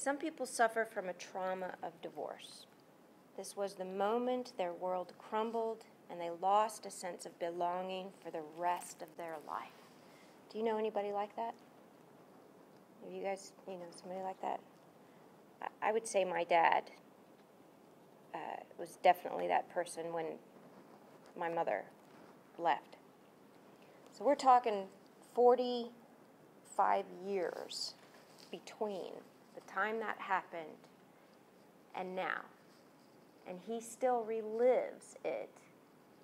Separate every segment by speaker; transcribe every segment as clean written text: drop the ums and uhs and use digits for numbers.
Speaker 1: Some people suffer from a trauma of divorce. This was the moment their world crumbled and they lost a sense of belonging for the rest of their life. Do you know anybody like that? Have you guys, somebody like that? I would say my dad was definitely that person when my mother left. So we're talking 45 years between the time that happened and now. And he still relives it.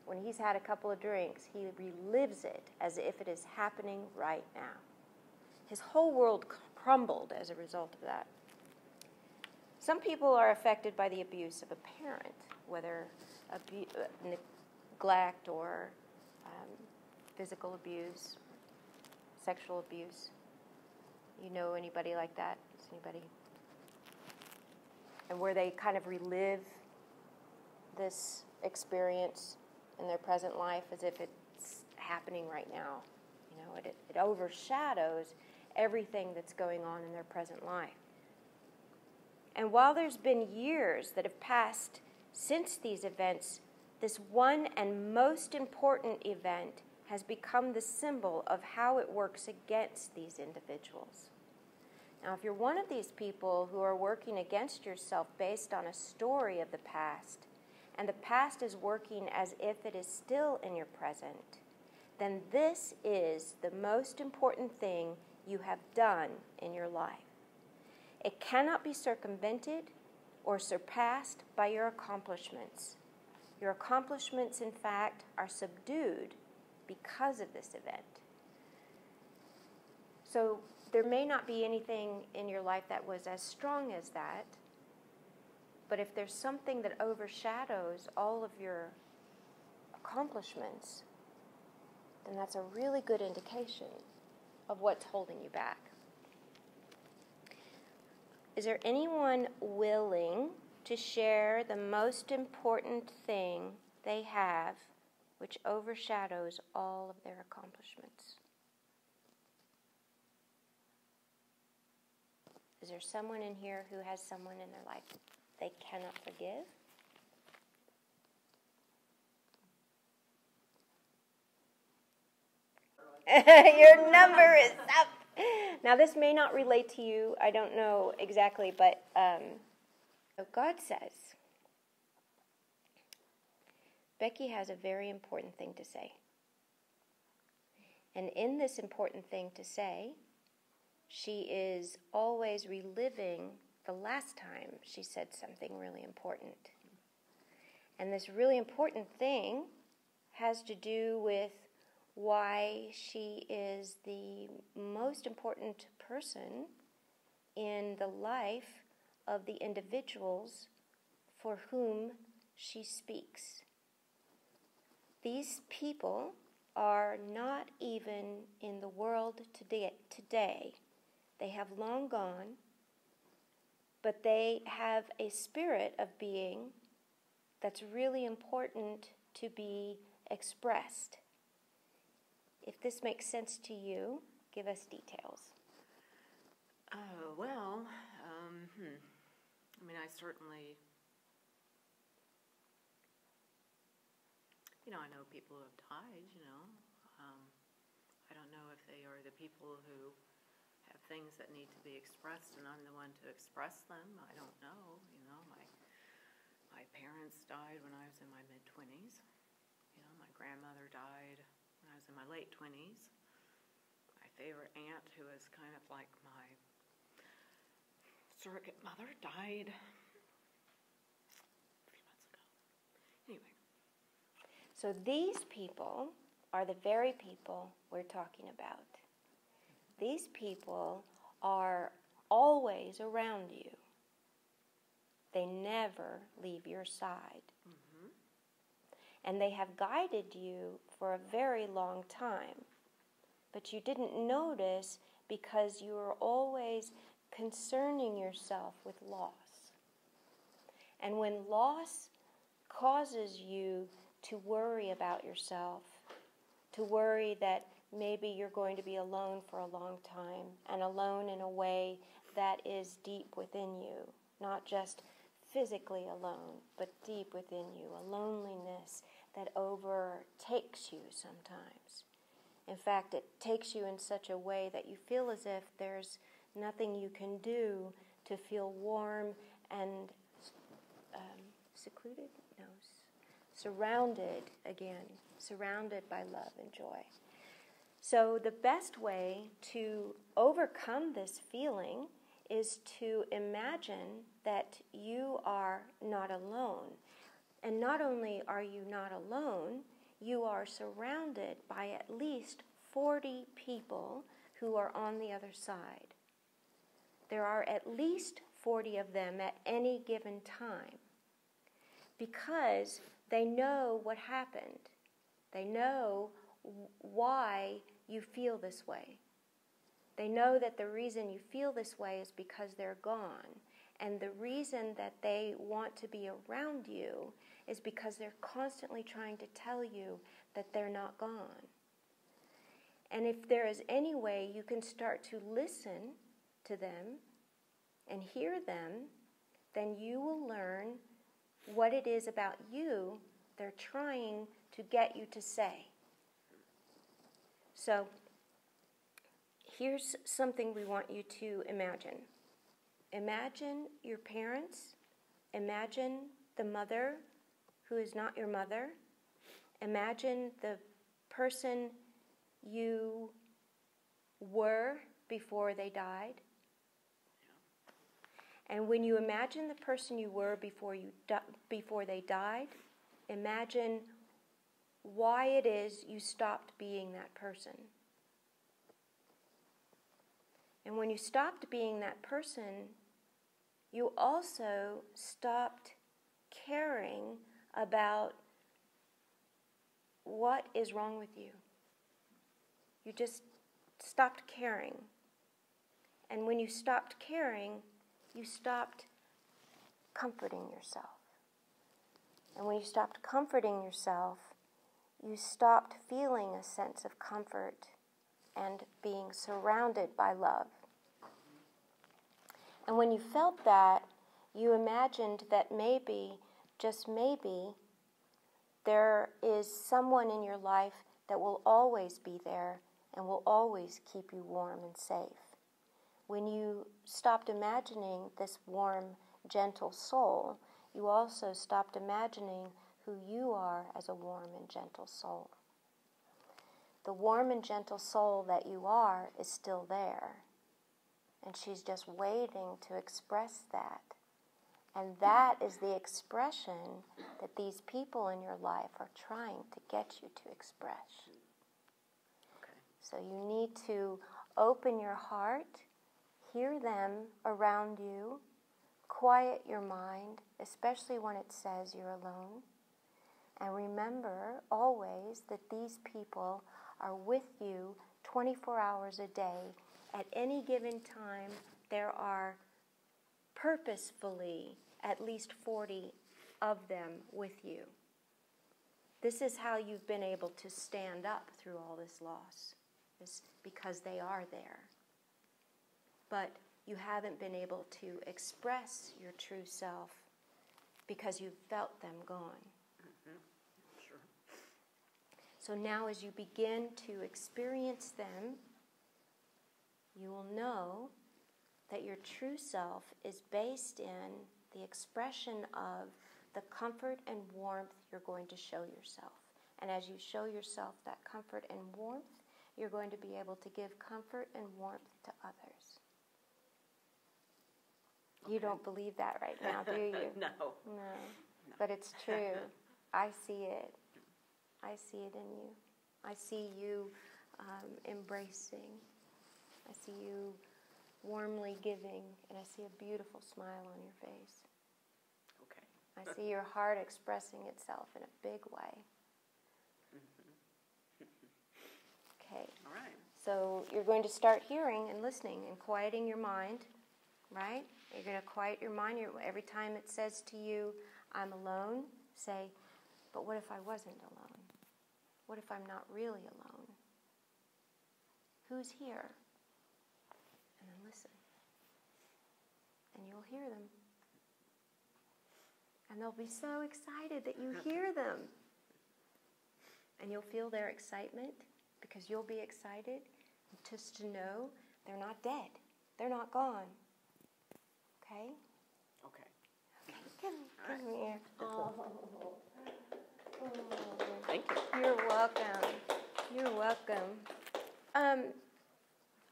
Speaker 1: When he's had a couple of drinks, he relives it as if it is happening right now. His whole world crumbled as a result of that. Some people are affected by the abuse of a parent, whether neglect or physical abuse, sexual abuse. You know anybody like that? Is anybody? And where they kind of relive this experience in their present life as if it's happening right now. It overshadows everything that's going on in their present life. And while there's been years that have passed since these events, this one and most important event has become the symbol of how it works against these individuals. Now, if you're one of these people who are working against yourself based on a story of the past, and the past is working as if it is still in your present, then this is the most important thing you have done in your life. It cannot be circumvented or surpassed by your accomplishments. Your accomplishments, in fact, are subdued because of this event. So there may not be anything in your life that was as strong as that, but if there's something that overshadows all of your accomplishments, then that's a really good indication of what's holding you back. Is there anyone willing to share the most important thing they have which overshadows all of their accomplishments? Is there someone in here who has someone in their life they cannot forgive? Your number is up. Now, this may not relate to you. I don't know exactly, but God says, Becky has a very important thing to say. And in this important thing to say, she is always reliving the last time she said something really important. And this really important thing has to do with why she is the most important person in the life of the individuals for whom she speaks. These people are not even in the world today. They have long gone, but they have a spirit of being that's really important to be expressed. If this makes sense to you, give us details.
Speaker 2: I certainly, I know people who have died, I don't know if they are the people who have things that need to be expressed and I'm the one to express them. I don't know, my parents died when I was in my mid-20s. My grandmother died when I was in my late 20s. My favorite aunt, who is kind of like my surrogate mother, died a few months ago. Anyway.
Speaker 1: So these people are the very people we're talking about. These people are always around you. They never leave your side.
Speaker 2: Mm-hmm.
Speaker 1: And they have guided you for a very long time. But you didn't notice because you were always concerning yourself with loss. And when loss causes you to worry about yourself, to worry that maybe you're going to be alone for a long time, and alone in a way that is deep within you, not just physically alone, but deep within you, a loneliness that overtakes you sometimes. In fact, it takes you in such a way that you feel as if there's nothing you can do to feel warm and secluded? No, surrounded again, surrounded by love and joy. So the best way to overcome this feeling is to imagine that you are not alone. And not only are you not alone, you are surrounded by at least 40 people who are on the other side. There are at least 40 of them at any given time, because they know what happened. They know why you feel this way. They know that the reason you feel this way is because they're gone. And the reason that they want to be around you is because they're constantly trying to tell you that they're not gone. And if there is any way you can start to listen to them and hear them, then you will learn what it is about you they're trying to get you to say. So, here's something we want you to imagine. Imagine your parents. Imagine the mother who is not your mother. Imagine the person you were before they died. And when you imagine the person you were before they died, imagine why it is you stopped being that person. And when you stopped being that person, you also stopped caring about what is wrong with you. You just stopped caring. And when you stopped caring, you stopped comforting yourself. And when you stopped comforting yourself, you stopped feeling a sense of comfort and being surrounded by love. And when you felt that, you imagined that maybe, just maybe, there is someone in your life that will always be there and will always keep you warm and safe. When you stopped imagining this warm, gentle soul, you also stopped imagining who you are as a warm and gentle soul. The warm and gentle soul that you are is still there, and she's just waiting to express that. And that is the expression that these people in your life are trying to get you to express. Okay. So you need to open your heart, hear them around you, quiet your mind, especially when it says you're alone. And remember always that these people are with you 24 hours a day. At any given time, there are purposefully at least 40 of them with you. This is how you've been able to stand up through all this loss, is because they are there. But you haven't been able to express your true self because you've felt them gone.
Speaker 2: Mm-hmm. Sure.
Speaker 1: So now as you begin to experience them, you will know that your true self is based in the expression of the comfort and warmth you're going to show yourself. And as you show yourself that comfort and warmth, you're going to be able to give comfort and warmth to others. Okay. You don't believe that right now, do you?
Speaker 2: No.
Speaker 1: No. But it's true. I see it. I see it in you. I see you embracing. I see you warmly giving, and I see a beautiful smile on your face.
Speaker 2: Okay.
Speaker 1: I see your heart expressing itself in a big way.
Speaker 2: Mm-hmm.
Speaker 1: Okay.
Speaker 2: All right.
Speaker 1: So you're going to start hearing and listening and quieting your mind, right? You're going to quiet your mind. Every time it says to you, I'm alone, say, but what if I wasn't alone? What if I'm not really alone? Who's here? And then listen. and you'll hear them. And they'll be so excited that you hear them. And you'll feel their excitement because you'll be excited just to know they're not dead. They're not gone. Okay?
Speaker 3: Okay.
Speaker 1: Come here. Oh.
Speaker 3: Thank you.
Speaker 1: You're welcome. You're welcome.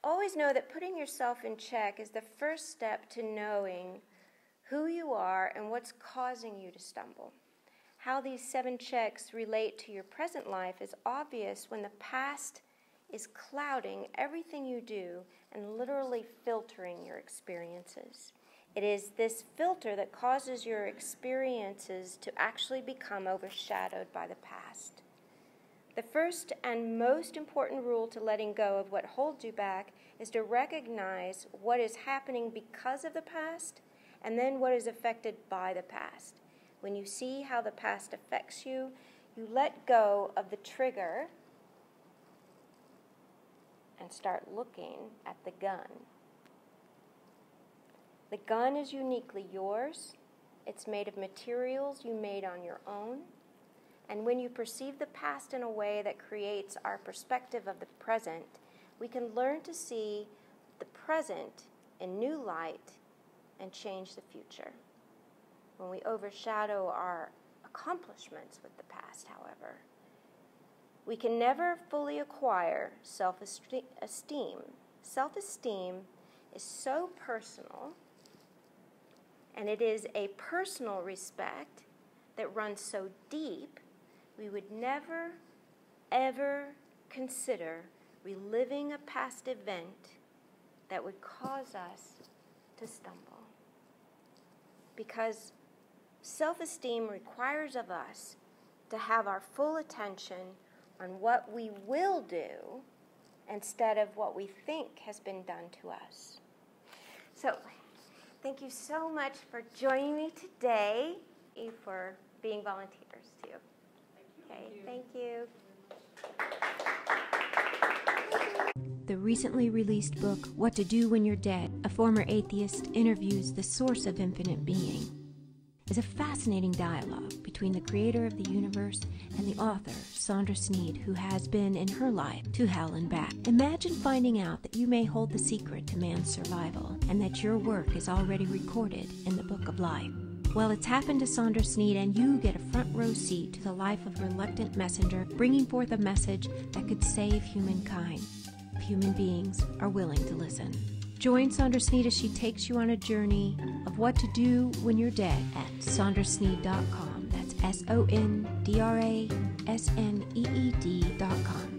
Speaker 1: Always know that putting yourself in check is the first step to knowing who you are and what's causing you to stumble. How these 7 checks relate to your present life is obvious when the past is clouding everything you do and literally filtering your experiences. It is this filter that causes your experiences to actually become overshadowed by the past. The first and most important rule to letting go of what holds you back is to recognize what is happening because of the past and then what is affected by the past. When you see how the past affects you, you let go of the trigger and start looking at the gun. The gun is uniquely yours. It's made of materials you made on your own. And when you perceive the past in a way that creates our perspective of the present, we can learn to see the present in new light and change the future. When we overshadow our accomplishments with the past, however, we can never fully acquire self-esteem. Self-esteem is so personal, and it is a personal respect that runs so deep, we would never, ever consider reliving a past event that would cause us to stumble. Because self-esteem requires of us to have our full attention on what we will do instead of what we think has been done to us. So, thank you so much for joining me today, and for being volunteers too. Thank you.
Speaker 4: The recently released book, What to Do When You're Dead, a former atheist interviews the source of infinite being, is a fascinating dialogue between the creator of the universe and the author, Sondra Sneed, who has been in her life to hell and back. Imagine finding out that you may hold the secret to man's survival and that your work is already recorded in the book of life. Well, it's happened to Sondra Sneed, and you get a front row seat to the life of a reluctant messenger bringing forth a message that could save humankind if human beings are willing to listen. Join Sondra Sneed as she takes you on a journey of what to do when you're dead at sondrasneed.com. That's SONDRASNEED.com.